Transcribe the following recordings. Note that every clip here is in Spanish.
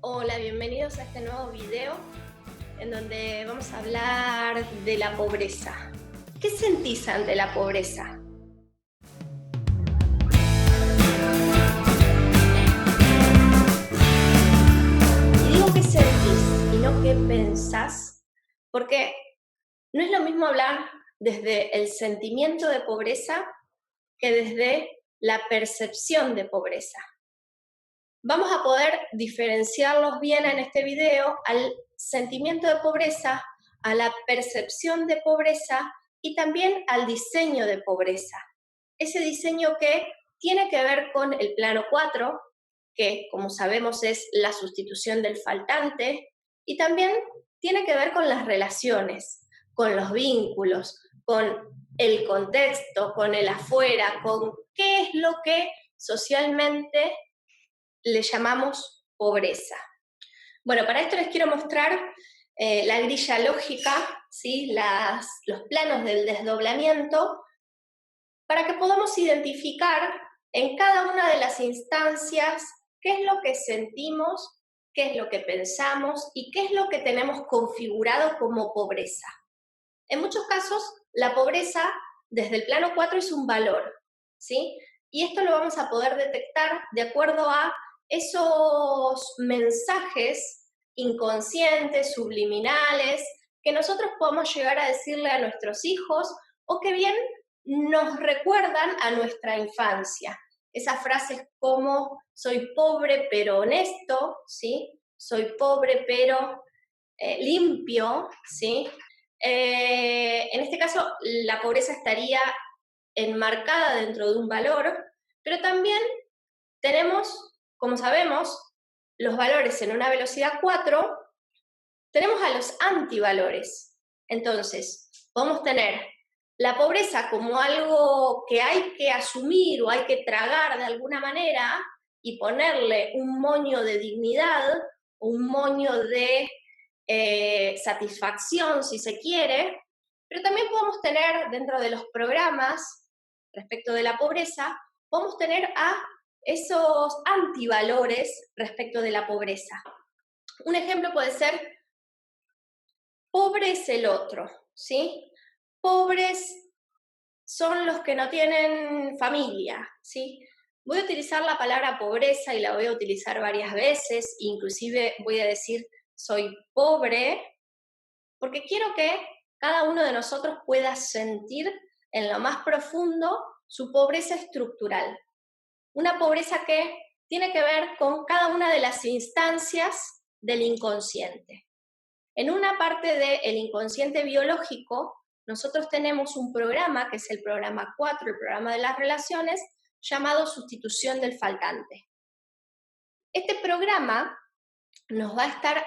Hola, bienvenidos a este nuevo video en donde vamos a hablar de la pobreza. ¿Qué sentís ante la pobreza? Y digo qué sentís y no qué pensás, porque no es lo mismo hablar desde el sentimiento de pobreza que desde la percepción de pobreza. Vamos a poder diferenciarlos bien en este video al sentimiento de pobreza, a la percepción de pobreza y también al diseño de pobreza. Ese diseño que tiene que ver con el plano 4, que como sabemos es la sustitución del faltante, y también tiene que ver con las relaciones, con los vínculos, con el contexto, con el afuera, con qué es lo que socialmente le llamamos pobreza. Bueno, para esto les quiero mostrar la grilla lógica, ¿sí? Los planos del desdoblamiento, para que podamos identificar en cada una de las instancias qué es lo que sentimos, qué es lo que pensamos y qué es lo que tenemos configurado como pobreza. En muchos casos, la pobreza desde el plano 4 es un valor, ¿sí? Y esto lo vamos a poder detectar de acuerdo a esos mensajes inconscientes, subliminales, que nosotros podemos llegar a decirle a nuestros hijos o que bien nos recuerdan a nuestra infancia. Esas frases como soy pobre pero honesto, ¿sí? Soy pobre pero limpio, ¿sí? En este caso, la pobreza estaría enmarcada dentro de un valor, pero también tenemos, como sabemos, los valores en una velocidad 4, tenemos a los antivalores. Entonces, podemos tener la pobreza como algo que hay que asumir o hay que tragar de alguna manera y ponerle un moño de dignidad, un moño de satisfacción, si se quiere, pero también podemos tener dentro de los programas respecto de la pobreza, podemos tener a esos antivalores respecto de la pobreza. Un ejemplo puede ser, pobre es el otro, ¿sí? Pobres son los que no tienen familia, ¿sí? Voy a utilizar la palabra pobreza y la voy a utilizar varias veces, inclusive voy a decir soy pobre, porque quiero que cada uno de nosotros pueda sentir en lo más profundo su pobreza estructural. Una pobreza que tiene que ver con cada una de las instancias del inconsciente. En una parte del inconsciente biológico, nosotros tenemos un programa, que es el programa 4, el programa de las relaciones, llamado sustitución del faltante. Este programa nos va a estar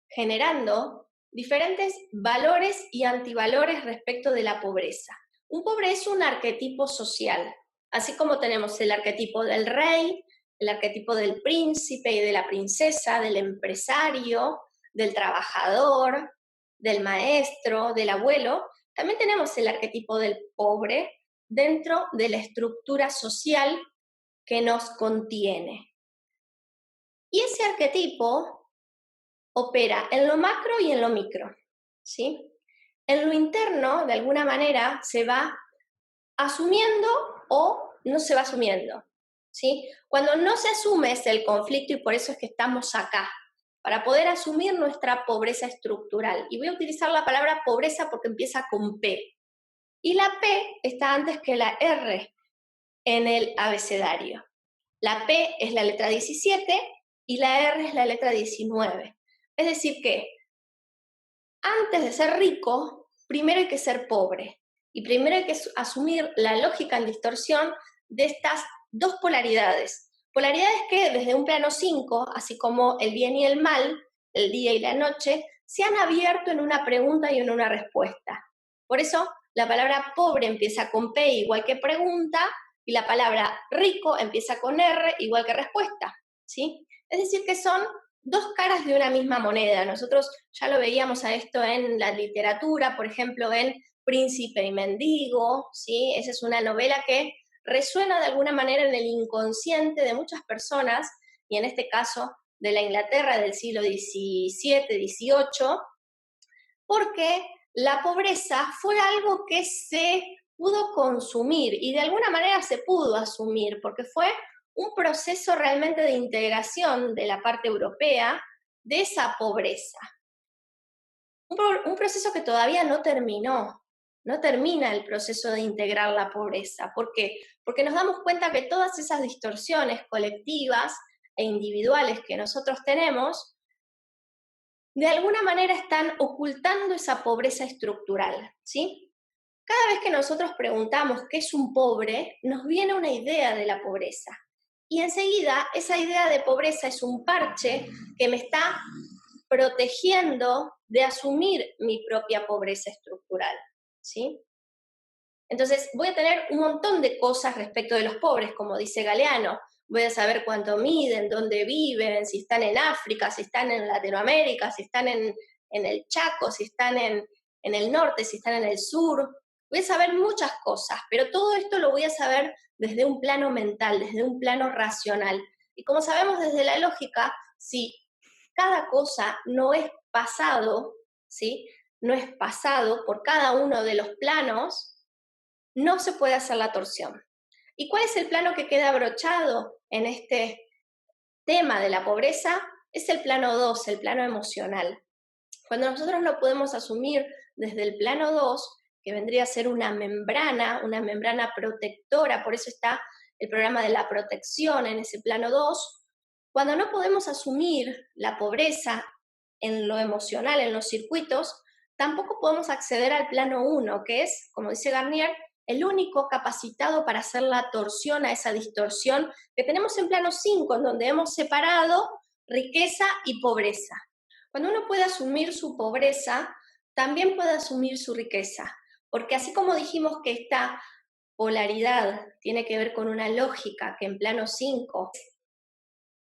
generando diferentes valores y antivalores respecto de la pobreza. Un pobre es un arquetipo social, así como tenemos el arquetipo del rey, el arquetipo del príncipe y de la princesa, del empresario, del trabajador, del maestro, del abuelo. También tenemos el arquetipo del pobre dentro de la estructura social que nos contiene. Y ese arquetipo opera en lo macro y en lo micro, ¿sí? En lo interno, de alguna manera, se va asumiendo o no se va asumiendo, ¿sí? Cuando no se asume es el conflicto y por eso es que estamos acá, para poder asumir nuestra pobreza estructural. Y voy a utilizar la palabra pobreza porque empieza con P. Y la P está antes que la R en el abecedario. La P es la letra 17 y la R es la letra 19. Es decir que antes de ser rico, primero hay que ser pobre. Y primero hay que asumir la lógica en distorsión de estas dos polaridades. Polaridades que desde un plano 5, así como el bien y el mal, el día y la noche, se han abierto en una pregunta y en una respuesta. Por eso la palabra pobre empieza con P igual que pregunta y la palabra rico empieza con R igual que respuesta, ¿sí? Es decir que son dos caras de una misma moneda. Nosotros ya lo veíamos a esto en la literatura, por ejemplo, en Príncipe y Mendigo, ¿sí? Esa es una novela que resuena de alguna manera en el inconsciente de muchas personas, y en este caso de la Inglaterra del siglo XVII, XVIII, porque la pobreza fue algo que se pudo consumir y de alguna manera se pudo asumir, porque fue un proceso realmente de integración de la parte europea de esa pobreza. Un proceso que todavía no terminó, no termina el proceso de integrar la pobreza. ¿Por qué? Porque nos damos cuenta que todas esas distorsiones colectivas e individuales que nosotros tenemos, de alguna manera están ocultando esa pobreza estructural, ¿sí? Cada vez que nosotros preguntamos qué es un pobre, nos viene una idea de la pobreza. Y enseguida esa idea de pobreza es un parche que me está protegiendo de asumir mi propia pobreza estructural, ¿sí? Entonces voy a tener un montón de cosas respecto de los pobres, como dice Galeano. Voy a saber cuánto miden, dónde viven, si están en África, si están en Latinoamérica, si están en el Chaco, si están en el norte, si están en el sur. Voy a saber muchas cosas, pero todo esto lo voy a saber desde un plano mental, desde un plano racional. Y como sabemos desde la lógica, si cada cosa no es pasado, ¿sí? No es pasado por cada uno de los planos, no se puede hacer la torsión. ¿Y cuál es el plano que queda abrochado en este tema de la pobreza? Es el plano 2, el plano emocional. Cuando nosotros lo podemos asumir desde el plano 2, que vendría a ser una membrana protectora, por eso está el programa de la protección en ese plano 2, cuando no podemos asumir la pobreza en lo emocional, en los circuitos, tampoco podemos acceder al plano 1, que es, como dice Garnier, el único capacitado para hacer la torsión a esa distorsión que tenemos en plano 5, en donde hemos separado riqueza y pobreza. Cuando uno puede asumir su pobreza, también puede asumir su riqueza, porque así como dijimos que esta polaridad tiene que ver con una lógica que en plano 5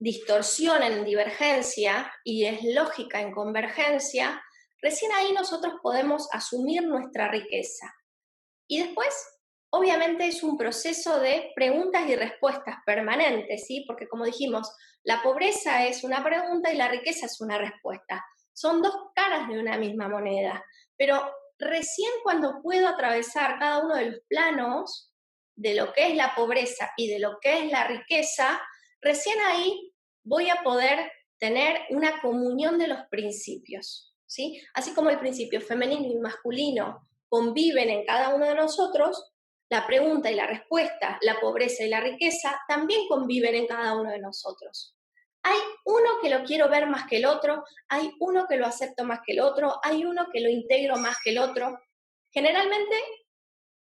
distorsión en divergencia y es lógica en convergencia, recién ahí nosotros podemos asumir nuestra riqueza. Y después, obviamente, es un proceso de preguntas y respuestas permanentes, ¿sí? Porque como dijimos, la pobreza es una pregunta y la riqueza es una respuesta. Son dos caras de una misma moneda. Pero recién cuando puedo atravesar cada uno de los planos de lo que es la pobreza y de lo que es la riqueza, recién ahí voy a poder tener una comunión de los principios, ¿sí? Así como el principio femenino y masculino conviven en cada uno de nosotros, la pregunta y la respuesta, la pobreza y la riqueza, también conviven en cada uno de nosotros. Hay uno que lo quiero ver más que el otro, hay uno que lo acepto más que el otro, hay uno que lo integro más que el otro. Generalmente,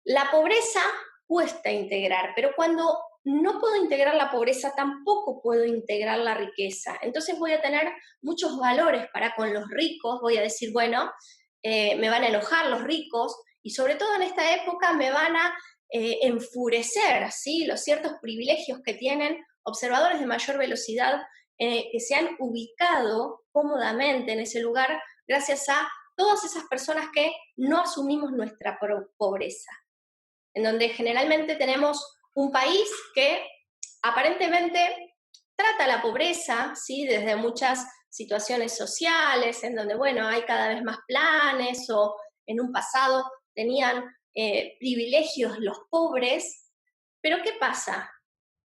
la pobreza cuesta integrar, pero cuando no puedo integrar la pobreza, tampoco puedo integrar la riqueza. Entonces voy a tener muchos valores para con los ricos, voy a decir, bueno, me van a enojar los ricos y sobre todo en esta época me van a enfurecer, ¿sí? Los ciertos privilegios que tienen observadores de mayor velocidad que se han ubicado cómodamente en ese lugar gracias a todas esas personas que no asumimos nuestra pobreza, en donde generalmente tenemos un país que aparentemente trata la pobreza, ¿sí? Desde muchas situaciones sociales, en donde, bueno, hay cada vez más planes o en un pasado tenían privilegios los pobres, pero ¿qué pasa?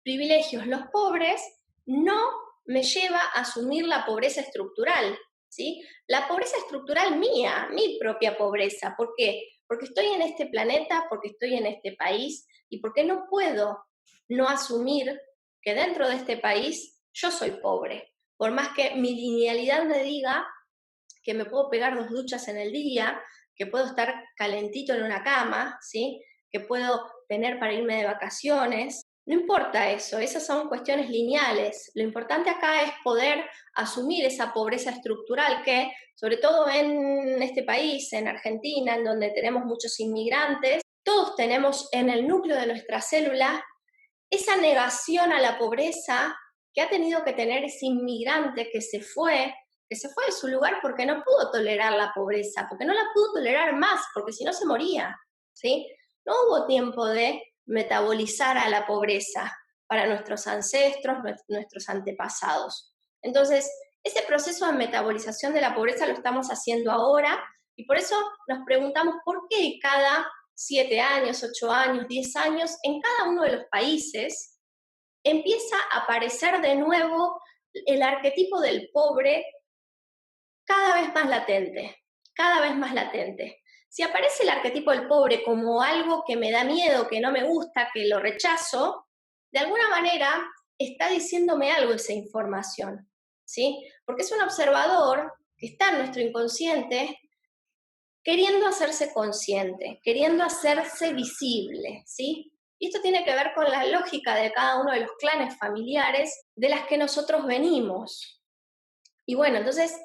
Privilegios los pobres no me lleva a asumir la pobreza estructural, ¿sí? La pobreza estructural mía, mi propia pobreza. ¿Por qué? Porque estoy en este planeta, porque estoy en este país y porque no puedo no asumir que dentro de este país yo soy pobre. Por más que mi linealidad me diga que me puedo pegar 2 duchas en el día, que puedo estar calentito en una cama, ¿sí? Que puedo tener para irme de vacaciones. No importa eso, esas son cuestiones lineales. Lo importante acá es poder asumir esa pobreza estructural que, sobre todo en este país, en Argentina, en donde tenemos muchos inmigrantes, todos tenemos en el núcleo de nuestra célula esa negación a la pobreza que ha tenido que tener ese inmigrante que se fue de su lugar porque no pudo tolerar la pobreza, porque no la pudo tolerar más, porque si no se moría, ¿sí? No hubo tiempo de metabolizar a la pobreza para nuestros ancestros, nuestros antepasados. Entonces, ese proceso de metabolización de la pobreza lo estamos haciendo ahora y por eso nos preguntamos por qué cada 7 años, 8 años, 10 años, en cada uno de los países empieza a aparecer de nuevo el arquetipo del pobre cada vez más latente, cada vez más latente. Si aparece el arquetipo del pobre como algo que me da miedo, que no me gusta, que lo rechazo, de alguna manera está diciéndome algo esa información, ¿sí? Porque es un observador que está en nuestro inconsciente queriendo hacerse consciente, queriendo hacerse visible, ¿sí? Y esto tiene que ver con la lógica de cada uno de los clanes familiares de las que nosotros venimos. Y bueno, entonces,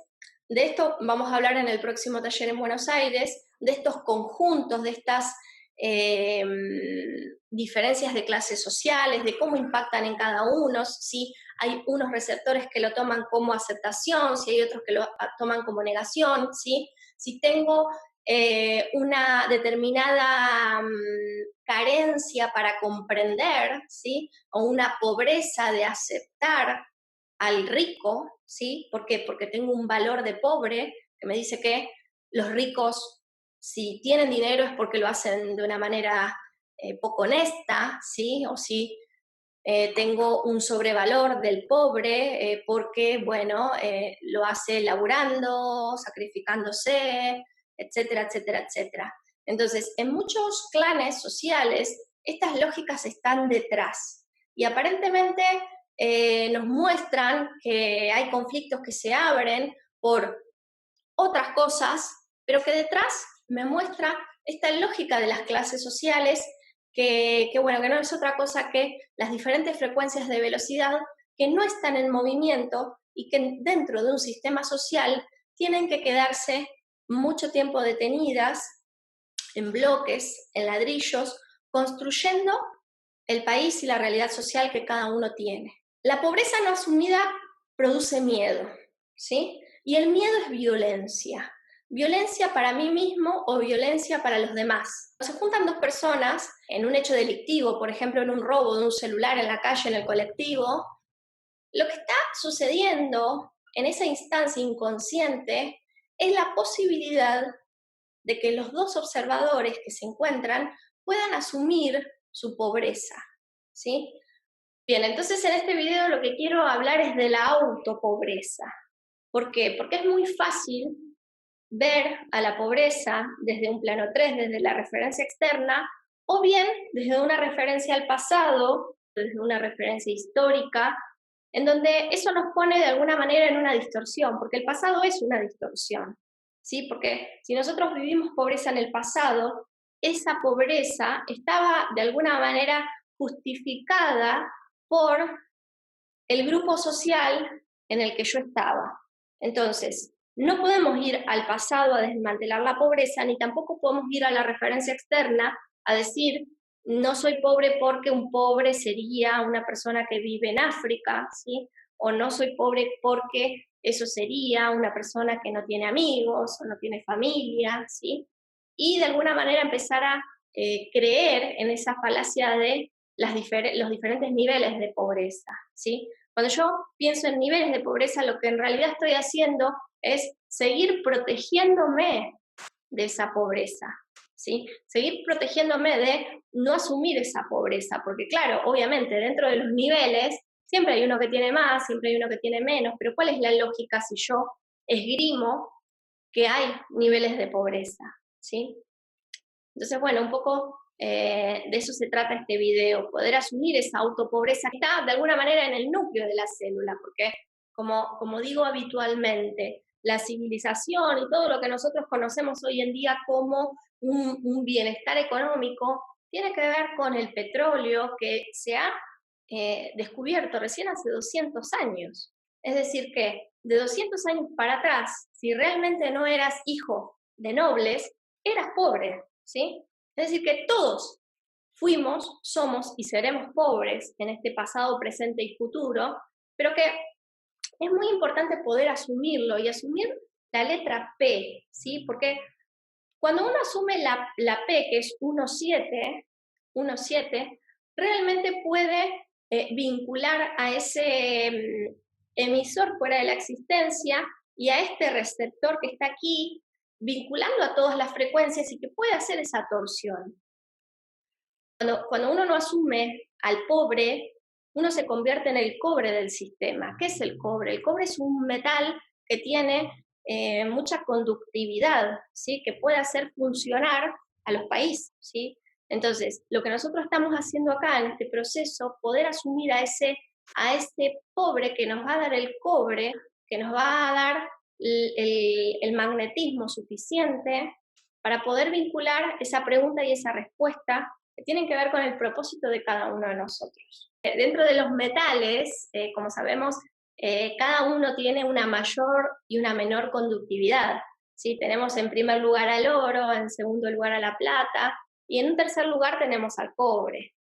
de esto vamos a hablar en el próximo taller en Buenos Aires, de estos conjuntos, de estas diferencias de clases sociales, de cómo impactan en cada uno, si hay unos receptores que lo toman como aceptación, si hay otros que lo toman como negación, ¿sí? Si tengo una determinada carencia para comprender, ¿sí? O una pobreza de aceptar al rico, ¿sí? ¿Por qué? Porque tengo un valor de pobre que me dice que los ricos, si tienen dinero es porque lo hacen de una manera poco honesta, ¿sí? O si tengo un sobrevalor del pobre porque, bueno, lo hace laburando, sacrificándose, etcétera, etcétera, etcétera. Entonces, en muchos clanes sociales, estas lógicas están detrás y aparentemente nos muestran que hay conflictos que se abren por otras cosas, pero que detrás me muestra esta lógica de las clases sociales bueno, que no es otra cosa que las diferentes frecuencias de velocidad que no están en movimiento y que dentro de un sistema social tienen que quedarse mucho tiempo detenidas en bloques, en ladrillos, construyendo el país y la realidad social que cada uno tiene. La pobreza no asumida produce miedo, ¿sí? Y el miedo es violencia. Violencia para mí mismo o violencia para los demás. Se juntan dos personas en un hecho delictivo, por ejemplo, en un robo de un celular en la calle, en el colectivo. Lo que está sucediendo en esa instancia inconsciente es la posibilidad de que los dos observadores que se encuentran puedan asumir su pobreza, ¿sí? Bien, entonces en este video lo que quiero hablar es de la autopobreza. ¿Por qué? Porque es muy fácil ver a la pobreza desde un plano 3, desde la referencia externa, o bien desde una referencia al pasado, desde una referencia histórica, en donde eso nos pone de alguna manera en una distorsión, porque el pasado es una distorsión, ¿sí? Porque si nosotros vivimos pobreza en el pasado, esa pobreza estaba de alguna manera justificada por el grupo social en el que yo estaba. Entonces, no podemos ir al pasado a desmantelar la pobreza, ni tampoco podemos ir a la referencia externa a decir, no soy pobre porque un pobre sería una persona que vive en África, ¿sí? O no soy pobre porque eso sería una persona que no tiene amigos o no tiene familia, ¿sí? Y de alguna manera empezar a creer en esa falacia de los diferentes niveles de pobreza, ¿sí? Cuando yo pienso en niveles de pobreza, lo que en realidad estoy haciendo es seguir protegiéndome de esa pobreza, ¿sí? Seguir protegiéndome de no asumir esa pobreza, porque claro, obviamente dentro de los niveles siempre hay uno que tiene más, siempre hay uno que tiene menos, pero ¿cuál es la lógica si yo esgrimo que hay niveles de pobreza, ¿sí? Entonces, bueno, un poco de eso se trata este video, poder asumir esa autopobreza que está de alguna manera en el núcleo de la célula, porque como digo habitualmente, la civilización y todo lo que nosotros conocemos hoy en día como un bienestar económico tiene que ver con el petróleo que se ha descubierto recién hace 200 años. Es decir, que de 200 años para atrás, si realmente no eras hijo de nobles, eras pobre, ¿sí? Es decir, que todos fuimos, somos y seremos pobres en este pasado, presente y futuro, pero que es muy importante poder asumirlo y asumir la letra P, ¿sí? Porque cuando uno asume la P, que es 1,7, realmente puede vincular a ese emisor fuera de la existencia y a este receptor que está aquí, vinculando a todas las frecuencias y que puede hacer esa torsión. Cuando uno no asume al pobre, uno se convierte en el cobre del sistema. ¿Qué es el cobre? El cobre es un metal que tiene mucha conductividad, ¿sí? Que puede hacer funcionar a los países, ¿sí? Entonces, lo que nosotros estamos haciendo acá en este proceso, poder asumir a ese pobre que nos va a dar el cobre, que nos va a dar el magnetismo suficiente para poder vincular esa pregunta y esa respuesta que tienen que ver con el propósito de cada uno de nosotros. Dentro de los metales, como sabemos, cada uno tiene una mayor y una menor conductividad. ¿Sí? Tenemos en primer lugar al oro, en segundo lugar a la plata y en un tercer lugar tenemos al cobre.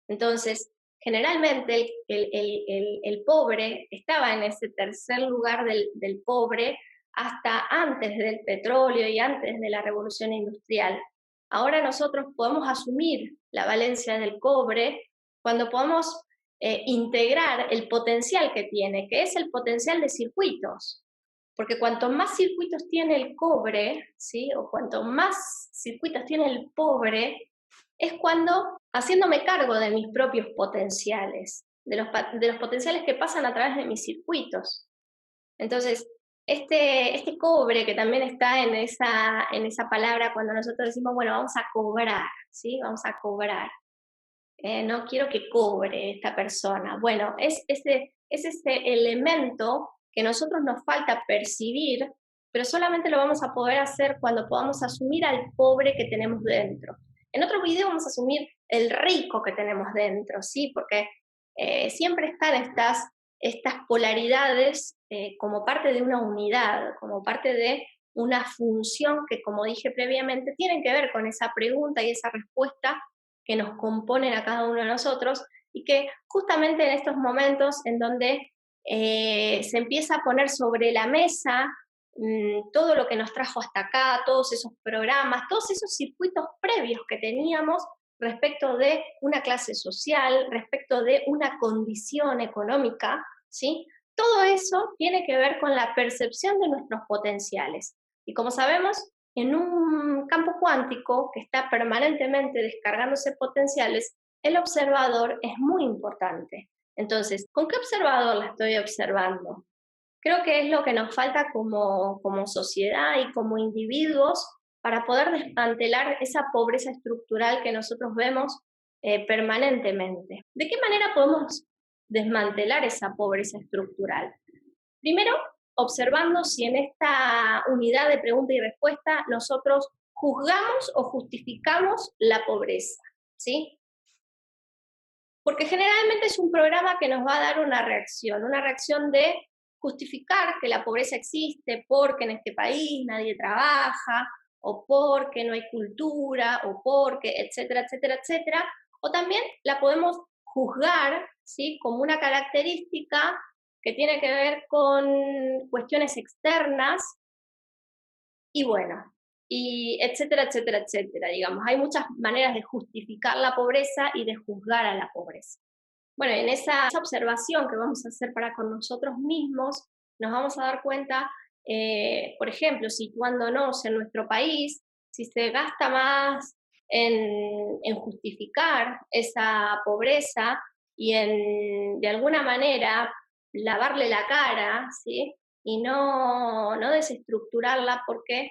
Entonces, generalmente el pobre estaba en ese tercer lugar del pobre hasta antes del petróleo y antes de la revolución industrial. Ahora nosotros podemos asumir la valencia del cobre cuando podamos integrar el potencial que tiene, que es el potencial de circuitos. Porque cuanto más circuitos tiene el cobre, ¿sí? O cuanto más circuitos tiene el pobre, es cuando, haciéndome cargo de mis propios potenciales, de los potenciales que pasan a través de mis circuitos. Entonces, este cobre que también está en esa palabra cuando nosotros decimos, bueno, vamos a cobrar, ¿sí? Vamos a cobrar. No quiero que cobre esta persona. Bueno, es ese elemento que nosotros nos falta percibir, pero solamente lo vamos a poder hacer cuando podamos asumir al pobre que tenemos dentro. En otro video vamos a asumir el rico que tenemos dentro, ¿sí? Porque siempre están estas polaridades como parte de una unidad, como parte de una función que, como dije previamente, tienen que ver con esa pregunta y esa respuesta que nos componen a cada uno de nosotros y que justamente en estos momentos en donde se empieza a poner sobre la mesa todo lo que nos trajo hasta acá, todos esos programas, todos esos circuitos previos que teníamos respecto de una clase social, respecto de una condición económica, ¿sí? Todo eso tiene que ver con la percepción de nuestros potenciales. Y como sabemos, en un campo cuántico que está permanentemente descargándose potenciales, el observador es muy importante. Entonces, ¿con qué observador la estoy observando? Creo que es lo que nos falta como sociedad y como individuos para poder desmantelar esa pobreza estructural que nosotros vemos permanentemente. ¿De qué manera podemos desmantelar esa pobreza estructural? Primero, observando si en esta unidad de pregunta y respuesta nosotros juzgamos o justificamos la pobreza, ¿sí? Porque generalmente es un programa que nos va a dar una reacción de justificar que la pobreza existe porque en este país nadie trabaja, o porque no hay cultura, o porque, etcétera, etcétera, etcétera. O también la podemos juzgar, ¿sí? Como una característica que tiene que ver con cuestiones externas y bueno, y etcétera, etcétera, etcétera. Digamos, hay muchas maneras de justificar la pobreza y de juzgar a la pobreza. Bueno, en esa observación que vamos a hacer para con nosotros mismos, nos vamos a dar cuenta, por ejemplo, situándonos en nuestro país, si se gasta más en justificar esa pobreza y en, de alguna manera, lavarle la cara, ¿sí? Y no desestructurarla porque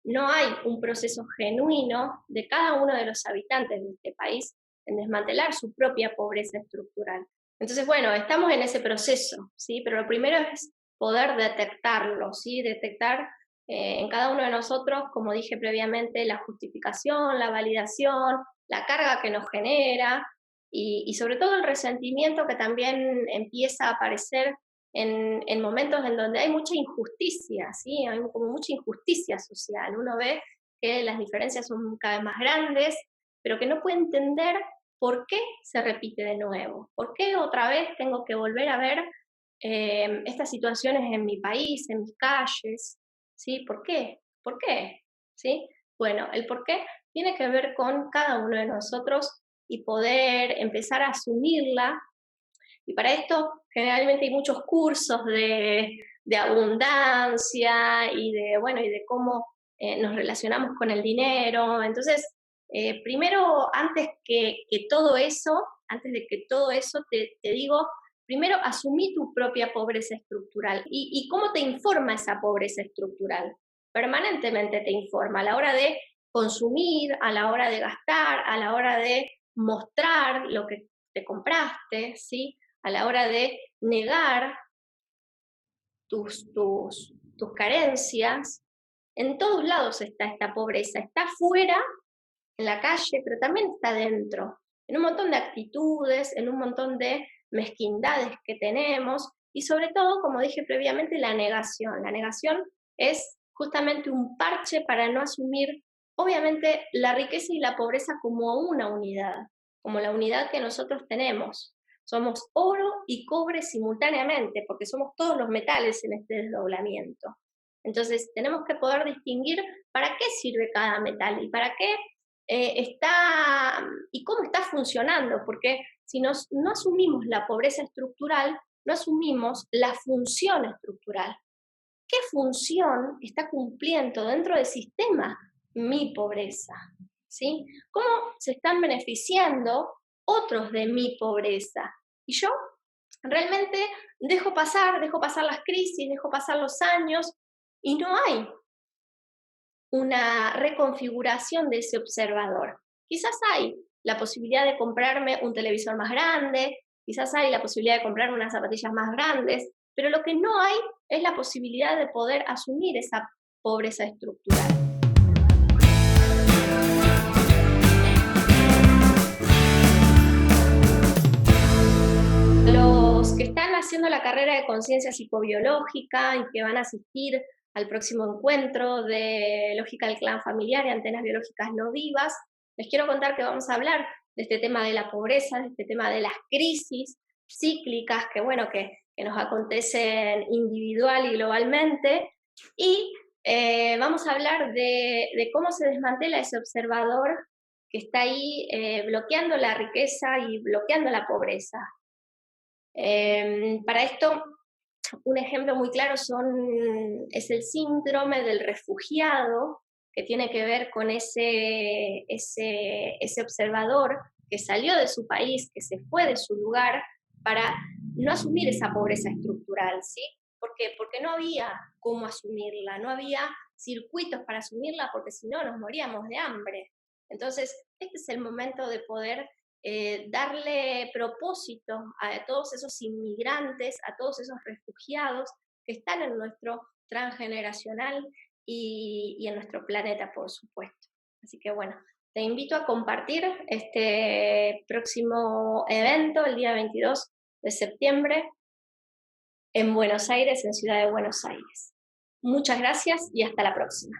no hay un proceso genuino de cada uno de los habitantes de este país en desmantelar su propia pobreza estructural. Entonces, bueno, estamos en ese proceso, ¿sí? Pero lo primero es poder detectarlo, ¿sí? Detectar en cada uno de nosotros, como dije previamente, la justificación, la validación, la carga que nos genera y sobre todo el resentimiento que también empieza a aparecer en momentos en donde hay mucha injusticia, ¿sí? Hay como mucha injusticia social. Uno ve que las diferencias son cada vez más grandes, pero que no puede entender por qué se repite de nuevo, por qué otra vez tengo que volver a ver estas situaciones en mi país, en mis calles, ¿sí? ¿Por qué? ¿Por qué? ¿Sí? Bueno, el por qué tiene que ver con cada uno de nosotros y poder empezar a asumirla Y para esto generalmente hay muchos cursos de abundancia y de cómo nos relacionamos con el dinero. Entonces, primero, antes de que todo eso, te digo, primero asumí tu propia pobreza estructural. ¿Y cómo te informa esa pobreza estructural? Permanentemente te informa a la hora de consumir, a la hora de gastar, a la hora de mostrar lo que te compraste, ¿sí? A la hora de negar tus carencias. En todos lados está esta pobreza, está afuera, en la calle, pero también está dentro, en un montón de actitudes, en un montón de mezquindades que tenemos y sobre todo, como dije previamente, la negación. La negación es justamente un parche para no asumir, obviamente, la riqueza y la pobreza como una unidad, como la unidad que nosotros tenemos. Somos oro y cobre simultáneamente, porque somos todos los metales en este desdoblamiento. Entonces, tenemos que poder distinguir para qué sirve cada metal y para qué y cómo está funcionando, porque si no asumimos la pobreza estructural, no asumimos la función estructural. ¿Qué función está cumpliendo dentro del sistema mi pobreza? ¿Sí? ¿Cómo se están beneficiando otros de mi pobreza? Y yo realmente dejo pasar las crisis, dejo pasar los años y no hay una reconfiguración de ese observador. Quizás hay la posibilidad de comprarme un televisor más grande, quizás hay la posibilidad de comprar unas zapatillas más grandes, pero lo que no hay es la posibilidad de poder asumir esa pobreza estructural. Los que están haciendo la carrera de conciencia psicobiológica y que van a asistir al próximo encuentro de lógica del clan familiar y antenas biológicas no vivas, les quiero contar que vamos a hablar de este tema de la pobreza, de este tema de las crisis cíclicas que nos acontecen individual y globalmente, y vamos a hablar de cómo se desmantela ese observador que está ahí bloqueando la riqueza y bloqueando la pobreza. Para esto, un ejemplo muy claro es el síndrome del refugiado, que tiene que ver con ese observador que salió de su país, que se fue de su lugar para no asumir esa pobreza estructural, ¿sí? ¿Por qué? Porque no había cómo asumirla, no había circuitos para asumirla, porque si no nos moríamos de hambre. Entonces, este es el momento de poder darle propósito a todos esos inmigrantes, a todos esos refugiados que están en nuestro transgeneracional y en nuestro planeta, por supuesto. Así que bueno, te invito a compartir este próximo evento el día 22 de septiembre en Buenos Aires, en Ciudad de Buenos Aires. Muchas gracias y hasta la próxima.